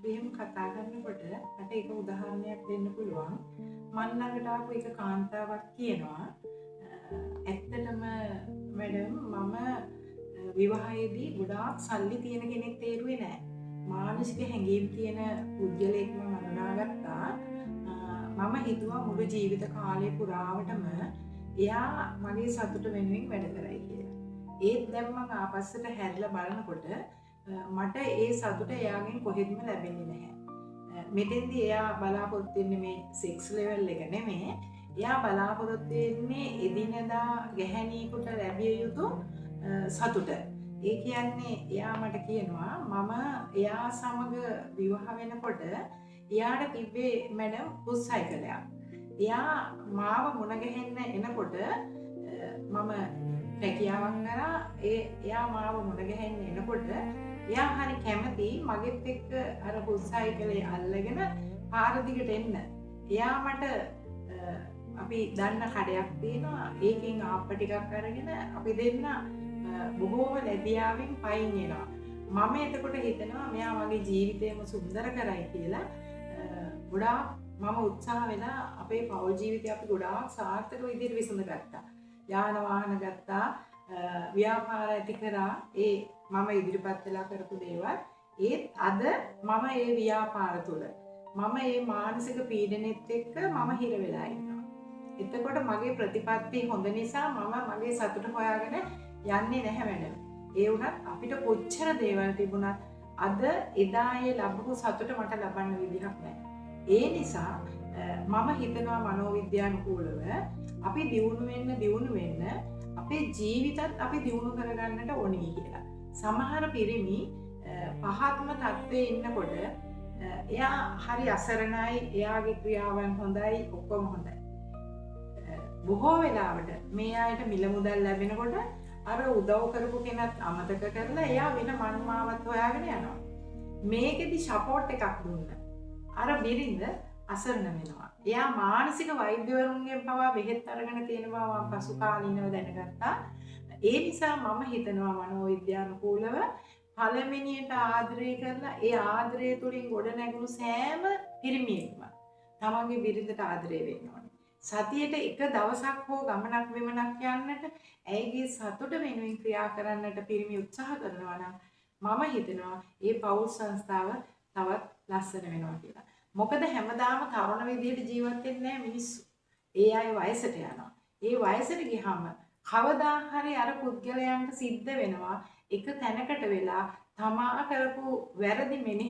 එහෙම කතා කරනකොට මට එක උදාහරණයක් දෙන්න පුළුවන්. මන් ළඟට ආපු එක කාන්තාවක් කියනවා ඇත්තටම මැඩම් මම විවාහයේදී ගොඩාක් සල්ලි තියෙන කෙනෙක් තේරුවේ නෑ. මානසික හැඟීම් තියෙන පුද්ගලයෙක් මම හඳුනාගත්තා. මම හිතුවා මුළු ජීවිත කාලය පුරාවටම එයා මගේ සතුට වෙනුවෙන් වැඩ කරයි කියලා. ඒත් දැන් මම ආපස්සට හැරිලා බලනකොට මට ඒ සතුට එයාගෙන් කොහෙත්ම ලැබෙන්නේ නැහැ. මෙතෙන්දී එයා බලාපොරොත්තු වෙන්නේ මේ සෙක්ස් ලෙවල් එක නෙමෙයි. එයා බලාපොරොත්තු වෙන්නේ එදිනෙදා ගැහැණියෙකුට ලැබිය යුතු සතුට. ඒ කියන්නේ එයා මට කියනවා මම එයා සමග විවාහ වෙනකොට එයාට තිබ්බේ මැඩම් පුස්සයිකලයක්. එයා මාව මුණ ගැහෙන්න එනකොට මම රැකියාවක් කරා එයා මාව මුණ ගැහෙන්න එනකොට එයා හරි කැමති මගෙත් එක්ක අර පුස්සයිකලේ අල්ලගෙන පාර දිගට එන්න. එයා මට අපි දන්න කඩයක් තියෙනවා. ඒකෙන් ආප්ප ටිකක් අරගෙන අපි දෙන්න බොහෝම ලැබියාවෙන් පයින් එනවා. මම එතකොට හිතනවා මෙයා මගේ ජීවිතේම සුන්දර කරයි කියලා. ගොඩාක් මම උත්සාහ වෙලා අපේ පෞල් ජීවිතය අපි ගොඩාක් සාර්ථක විදිහට විසඳගත්තා. යාන වාහන ගත්තා, ව්‍යාපාර ඇති කරා. ඒ මම ඉදිරිපත් වෙලා කරපු දේවල්. ඒත් අද මම ඒ ව්‍යාපාර තුල මම ඒ මානසික පීඩනෙත් එක්ක මම හිර වෙලා ඉන්නවා. එතකොට මගේ ප්‍රතිපත්ති හොඳ නිසා මම මගේ සතුට හොයාගෙන යන්නේ නැහැ මැඩම්. ඒ වුණත් අපිට කොච්චර දේවල් තිබුණත් අද එදා ඒ ලැබපු සතුට මට ලබන්න විදිහක් නැහැ. ඒ නිසා මම හිතනවා මනෝවිද්‍යානුකූලව අපි දියුණු වෙන්න අපේ ජීවිතත් අපි දියුණු කරගන්නට ඕනේ කියලා. සමහර පිරිමි පහත්ම තත්ත්වයේ ඉන්නකොට එයා හරි අසරණයි, එයාගේ ක්‍රියාවන් හොඳයි, ඔක්කොම හොඳයි. බොහෝ වෙලාවට මේ අයට මිල මුදල් ලැබෙනකොට අර උදව් කරපු කෙනත් අමතක කරලා එයා වෙන මන්මාවත් හොයාගෙන යනවා. මේකෙදි සපෝට් එකක් දුන්න අර බිරිඳ අසරණ වෙනවා. එයා මානසික වෛද්‍යවරුන්ගෙන් පවා බෙහෙත් අරගෙන තියෙන බව මම පසු කාලීනව දැනගත්තා. ඒ නිසා මම හිතනවා මනෝවිද්‍යානුකූලව පළවෙනියට ආදරය කරලා ඒ ආදරය තුලින් ගොඩ නැගුණු සෑම පිරිමියෙක්ම තමන්ගේ බිරිඳට ආදරය වෙන්න ඕනේ. සතියට එක දවසක් හෝ ගමනක් විමනක් යන්නට ඇයගේ සතුට වෙනුවෙන් ක්‍රියා කරන්නට පිරිමි උත්සාහ කරනවා නම් මම හිතනවා ඒ පෞල් සංස්ථාව තවත් ලස්සන වෙනවා කියලා. මොකද හැමදාම තරුණ විදියට ජීවත් වෙන්නේ නැහැ මිනිස්සු. ඒ අය වයසට යනවා. ඒ වයසට ගියාම කවදා හරි අර පුද්ගලයන්ට සිද්ධ වෙනවා එක තැනකට වෙලා තමා කරපු වැරදි මෙනෙහි